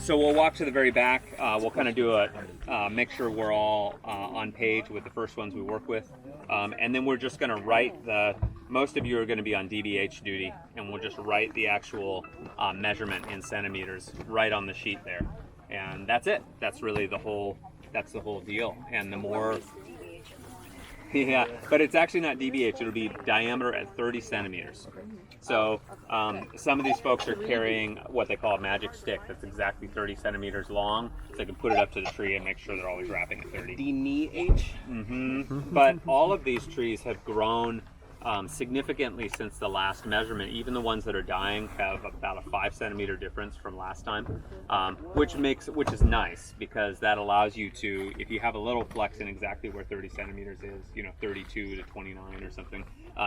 So we'll walk to the very back. We'll kind of do make sure we're all on page with the first ones we work with. And then we're just going to write most of you are going to be on DBH duty, and we'll just write the actual measurement in centimeters right on the sheet there. And that's it. That's really the whole deal. And the more, yeah, but it's actually not DBH. It'll be diameter at 30 centimeters. So some of these folks are carrying what they call a magic stick that's exactly 30 centimeters long, so they can put it up to the tree and make sure they're always wrapping at 30. DBH? Mm-hmm. But all of these trees have grown significantly since the last measurement. Even the ones that are dying have about a 5 centimeter difference from last time, which is nice, because that allows you to, if you have a little flex in exactly where 30 centimeters is, 32 to 29 or something,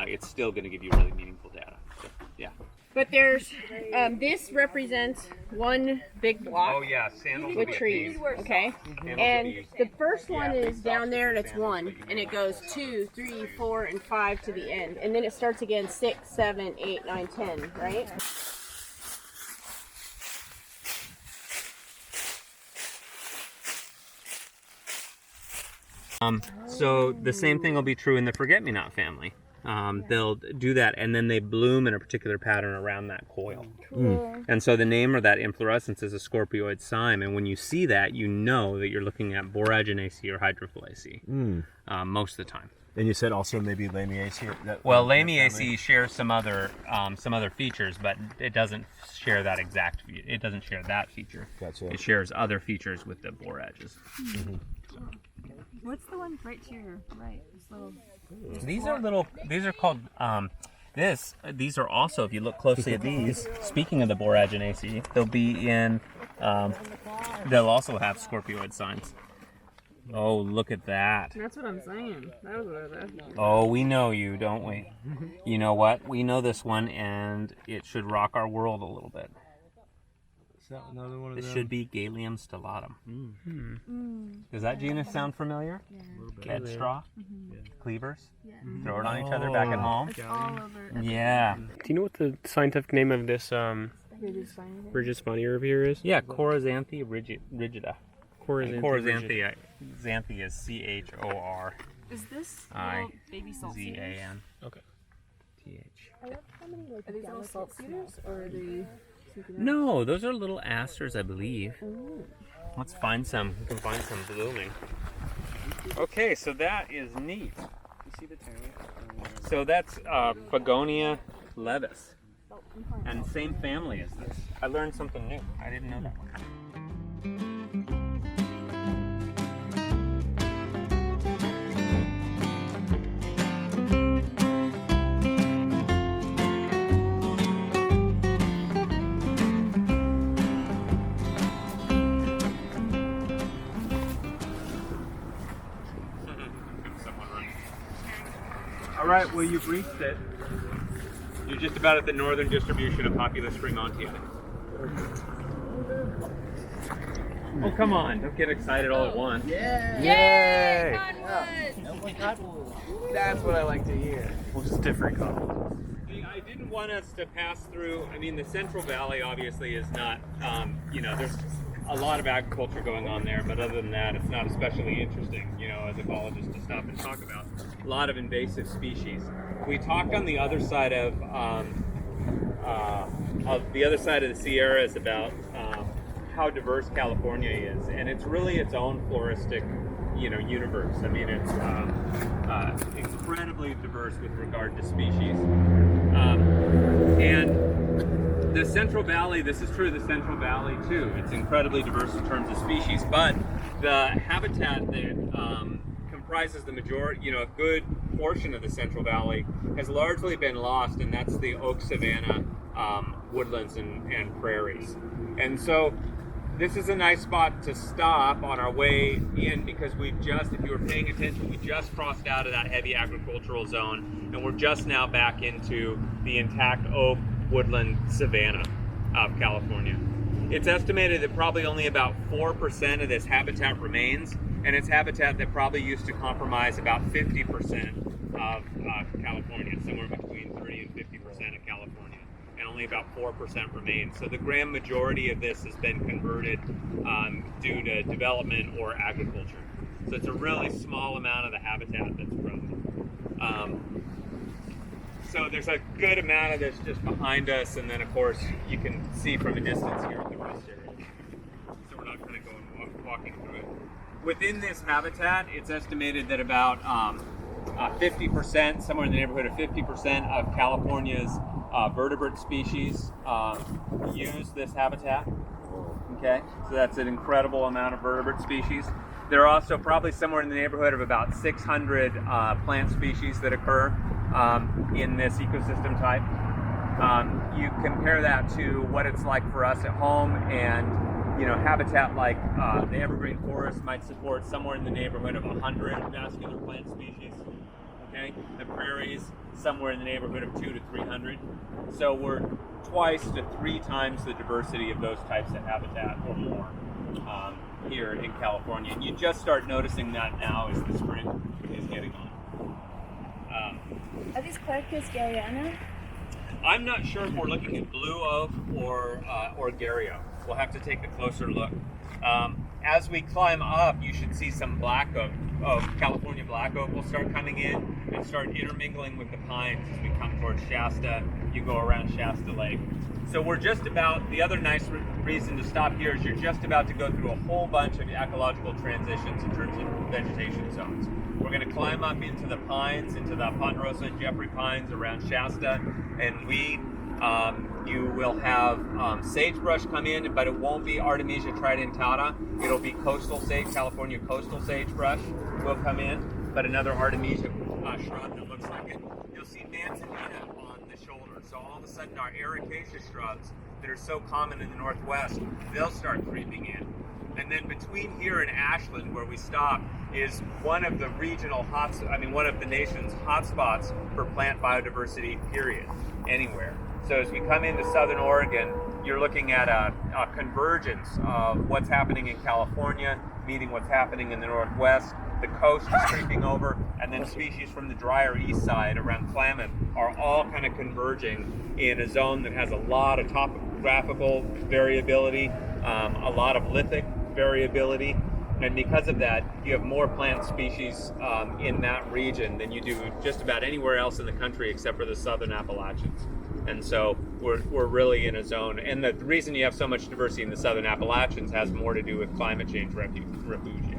it's still going to give you really meaningful data. So, yeah. But there's this represents one big block. Oh yeah, sandals with trees. Okay, and the first one is down there, and it's 1, and it goes 2, 3, 4, and 5 to the end, and then it starts again 6, 7, 8, 9, 10. Right? So the same thing will be true in the forget-me-not family. They'll do that, and then they bloom in a particular pattern around that coil. Cool. And so the name of that inflorescence is a scorpioid cyme, and when you see that, you know that you're looking at Boraginaceae or Hydrophyllaceae most of the time. And you said also maybe Lamiaceae? Well, Lamiaceae shares some other features, but it doesn't share that it doesn't share that feature. Gotcha. It shares other features with the borages. Mm-hmm. What's the one right to your right? These are called, these are also, if you look closely at these, speaking of the Boraginaceae, they'll be in, they'll also have scorpioid signs. Oh, look at that. That's what I'm saying. That was what I was asking. Oh, we know you, don't we? You know what? We know this one, and it should rock our world a little bit. Is that another one of This them? should be Galium stellatum. Does that genus sound familiar? Yeah. Head straw? Mm-hmm. Cleavers? Yeah. Throw it on each other back at home? It's all over. Yeah. Do you know what the scientific name of this rigid spiny herbier is? Yeah, Coryzanthe rigida. Coryzanthe. Xanthe is C-H-O-R. Is this I- little baby salt cedars? Z-A-N. Okay. T-H. Are these little salt cedars or are they? No, those are little asters, I believe. Let's find some. We can find some blooming. Okay, so that is neat. You see the tiny? So that's Begonia levis, and same family as this. I learned something new. I didn't know that one. All right, well, you've reached it. You're just about at the northern distribution of Populus fremontii. Oh, come on. Don't get excited all at once. Yay! That's what I like to hear. Well, it's different color. I didn't want us to pass through, I mean, the Central Valley obviously is not, there's a lot of agriculture going on there, but other than that, it's not especially interesting, as ecologists to stop and talk about. A lot of invasive species. We talked on the other side of the Sierras about how diverse California is, and it's really its own floristic, universe. I mean, it's incredibly diverse with regard to species, and the Central Valley. This is true of the Central Valley too. It's incredibly diverse in terms of species, but the habitat that comprises the majority, a good portion of the Central Valley has largely been lost, and that's the oak savanna, woodlands and prairies. And so this is a nice spot to stop on our way in, because if you were paying attention, we just crossed out of that heavy agricultural zone, and we're just now back into the intact oak woodland savanna of California. It's estimated that probably only about 4% of this habitat remains, and it's habitat that probably used to comprise about 50% of California, somewhere between 30 and 50% of California. and only about 4% remain. So the grand majority of this has been converted due to development or agriculture. So it's a really small amount of the habitat that's frozen. So there's a good amount of this just behind us, and then of course you can see from a distance here the rest area. So we're not going to go and walking through it. Within this habitat, it's estimated that about 50%, somewhere in the neighborhood of 50% of California's vertebrate species use this habitat. Okay, so that's an incredible amount of vertebrate species. There are also probably somewhere in the neighborhood of about 600 plant species that occur in this ecosystem type. You compare that to what it's like for us at home, and habitat like the evergreen forest might support somewhere in the neighborhood of 100 vascular plant species. Okay, the prairies somewhere in the neighborhood of 200 to 300. So we're twice to 3 times the diversity of those types of habitat or more here in California. And you just start noticing that now as the spring is getting on. Are these Quercus gariana? I'm not sure if we're looking at blue oak or Garryo. We'll have to take a closer look. As we climb up, you should see some black oak. California black oak will start coming in and start intermingling with the pines as we come towards Shasta. You go around Shasta Lake. So we're just about, the other nice reason to stop here is you're just about to go through a whole bunch of ecological transitions in terms of vegetation zones. We're going to climb up into the pines, into the Ponderosa and Jeffrey pines around Shasta and weed. You will have sagebrush come in, but it won't be Artemisia tridentata. It'll be coastal sage, California coastal sagebrush will come in, but another Artemisia shrub that looks like it. You'll see manzanita on the shoulder. So all of a sudden our ericaceous shrubs that are so common in the Northwest, they'll start creeping in. And then between here and Ashland, where we stop, is one of the regional one of the nation's hotspots for plant biodiversity, period, anywhere. So as we come into Southern Oregon, you're looking at a convergence of what's happening in California, meeting what's happening in the Northwest. The coast is creeping over, and then species from the drier east side around Klamath are all kind of converging in a zone that has a lot of topographical variability, a lot of lithic variability. And because of that, you have more plant species in that region than you do just about anywhere else in the country except for the southern Appalachians. And so we're really in a zone. And the reason you have so much diversity in the southern Appalachians has more to do with climate change refuge.